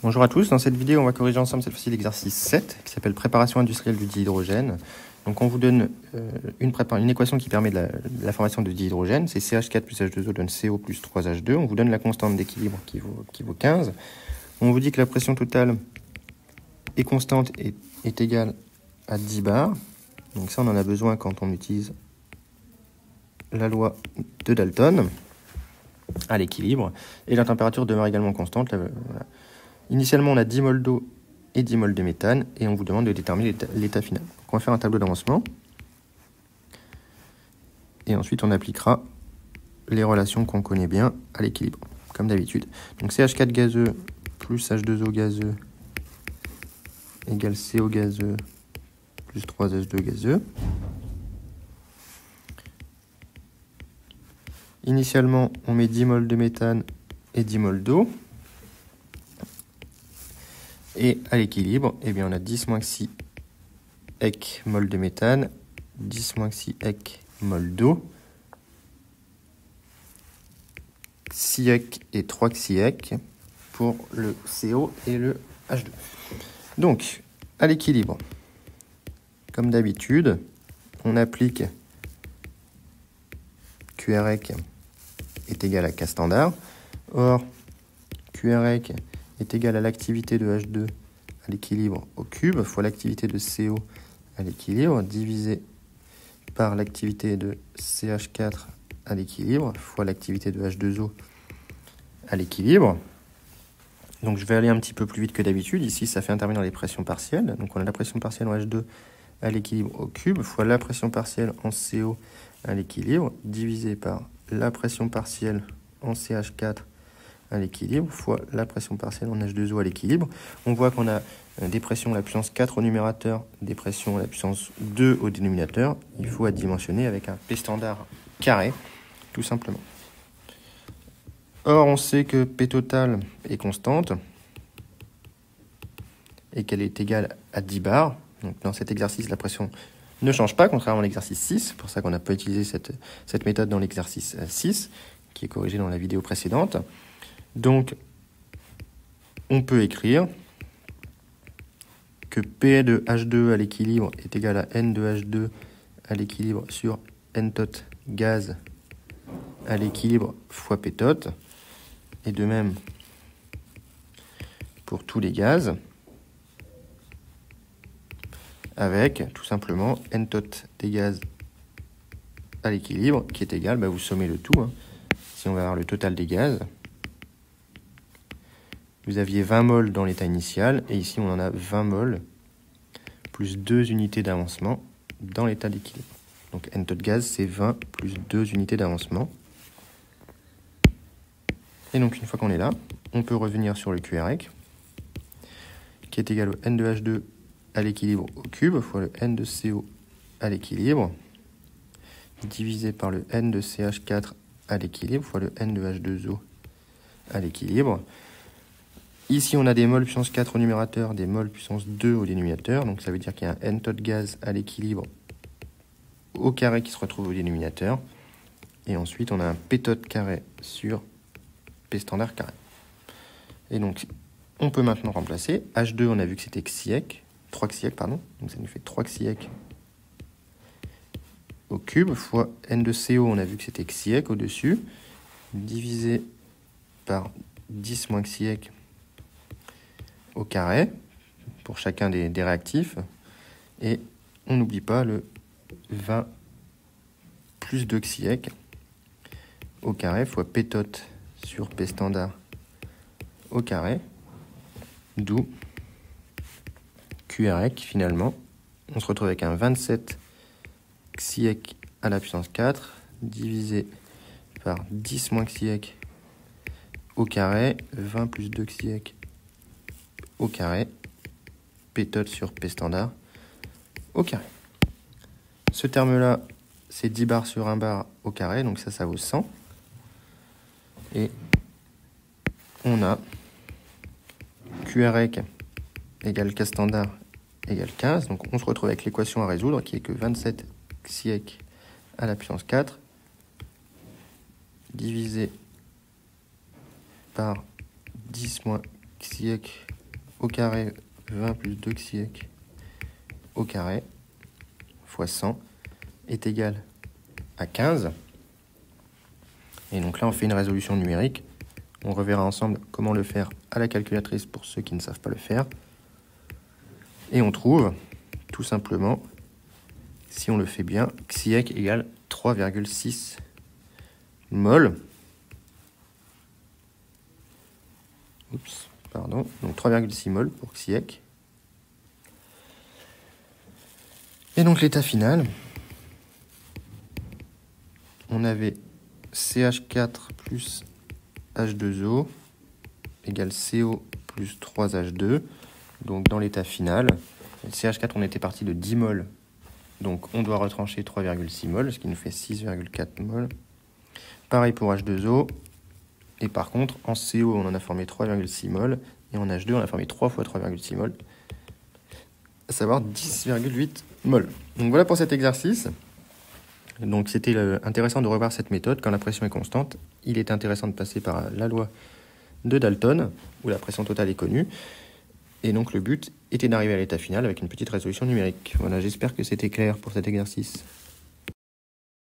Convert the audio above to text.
Bonjour à tous, dans cette vidéo on va corriger ensemble cette fois-ci l'exercice 7 qui s'appelle préparation industrielle du dihydrogène. Donc on vous donne une équation qui permet de la formation de dihydrogène, c'est CH4 plus H2O donne CO plus 3H2, on vous donne la constante d'équilibre qui vaut 15. On vous dit que la pression totale est constante et est égale à 10 bars, donc ça on en a besoin quand on utilise la loi de Dalton à l'équilibre, et la température demeure également constante. Voilà. Initialement, on a 10 mol d'eau et 10 mol de méthane, et on vous demande de déterminer l'état final. Donc, on va faire un tableau d'avancement, et ensuite on appliquera les relations qu'on connaît bien à l'équilibre, comme d'habitude. Donc CH4 gazeux plus H2O gazeux égale CO gazeux plus 3H2 gazeux. Initialement, on met 10 mol de méthane et 10 mol d'eau. Et à l'équilibre, eh bien, on a 10 moins 6 hec mol de méthane, 10 moins 6 hec mol d'eau, xiec et 3 xiec pour le CO et le H2. Donc, à l'équilibre, comme d'habitude, on applique QREC est égal à K standard. Or, QREC est égal à l'activité de H2 à l'équilibre au cube fois l'activité de CO à l'équilibre divisé par l'activité de CH4 à l'équilibre fois l'activité de H2O à l'équilibre. Donc je vais aller un petit peu plus vite que d'habitude. Ici, ça fait intervenir les pressions partielles. Donc on a la pression partielle en H2 à l'équilibre au cube fois la pression partielle en CO à l'équilibre divisé par la pression partielle en CH4 à l'équilibre fois la pression partielle en H2O à l'équilibre. On voit qu'on a des pressions à la puissance 4 au numérateur, des pressions à la puissance 2 au dénominateur. Il faut addimensionner avec un P standard carré, tout simplement. Or, on sait que P total est constante et qu'elle est égale à 10 bars. Donc, dans cet exercice, la pression ne change pas, contrairement à l'exercice 6. C'est pour ça qu'on n'a pas utilisé cette méthode dans l'exercice 6, qui est corrigé dans la vidéo précédente. Donc, on peut écrire que P de H2 à l'équilibre est égal à N de H2 à l'équilibre sur N tot gaz à l'équilibre fois P tot. Et de même pour tous les gaz, avec tout simplement N tot des gaz à l'équilibre qui est égal, vous sommez le tout. Si on va avoir le total des gaz, vous aviez 20 mol dans l'état initial, et ici on en a 20 mol, plus 2 unités d'avancement dans l'état d'équilibre. Donc N tot gaz, c'est 20 plus 2 unités d'avancement. Et donc une fois qu'on est là, on peut revenir sur le QREC, qui est égal au N de H2 à l'équilibre au cube, fois le N de CO à l'équilibre, divisé par le N de CH4 à l'équilibre, fois le N de H2O à l'équilibre. Ici, on a des moles puissance 4 au numérateur, des moles puissance 2 au dénominateur. Donc, ça veut dire qu'il y a un N tot gaz à l'équilibre au carré qui se retrouve au dénominateur. Et ensuite, on a un P tot carré sur P standard carré. Et donc, on peut maintenant remplacer. H2, on a vu que c'était xiec, 3 xiec, pardon. Donc, ça nous fait 3 xiec au cube, fois N de CO, on a vu que c'était xiec au-dessus, divisé par 10 moins xiec au carré pour chacun des réactifs, et on n'oublie pas le 20 plus 2 xiec au carré fois P tot sur P standard au carré, d'où QREC. Finalement on se retrouve avec un 27 xiec à la puissance 4 divisé par 10 moins xiec au carré, 20 plus 2 xiec au carré, P tot sur P standard au carré. Ce terme-là, c'est 10 bars sur 1 bar au carré, donc ça vaut 100. Et on a QREC égale K standard égale 15. Donc on se retrouve avec l'équation à résoudre qui est que 27 xiec à la puissance 4 divisé par 10 moins xiec xiec au carré 20 plus 2 xiec au carré fois 100 est égal à 15. Et donc là, on fait une résolution numérique. On reverra ensemble comment le faire à la calculatrice pour ceux qui ne savent pas le faire. Et on trouve, tout simplement, si on le fait bien, xiec égale 3,6 mol. Oups, pardon. Donc 3,6 mol pour xiec. Et donc l'état final, on avait CH4 plus H2O égale CO plus 3H2. Donc dans l'état final, CH4 on était parti de 10 mol. Donc on doit retrancher 3,6 mol, ce qui nous fait 6,4 mol. Pareil pour H2O. Et par contre, en CO, on en a formé 3,6 mol. Et en H2, on a formé 3 fois 3,6 mol. À savoir 10,8 mol. Donc voilà pour cet exercice. Donc c'était intéressant de revoir cette méthode. Quand la pression est constante, il est intéressant de passer par la loi de Dalton, où la pression totale est connue. Et donc le but était d'arriver à l'état final avec une petite résolution numérique. Voilà, j'espère que c'était clair pour cet exercice.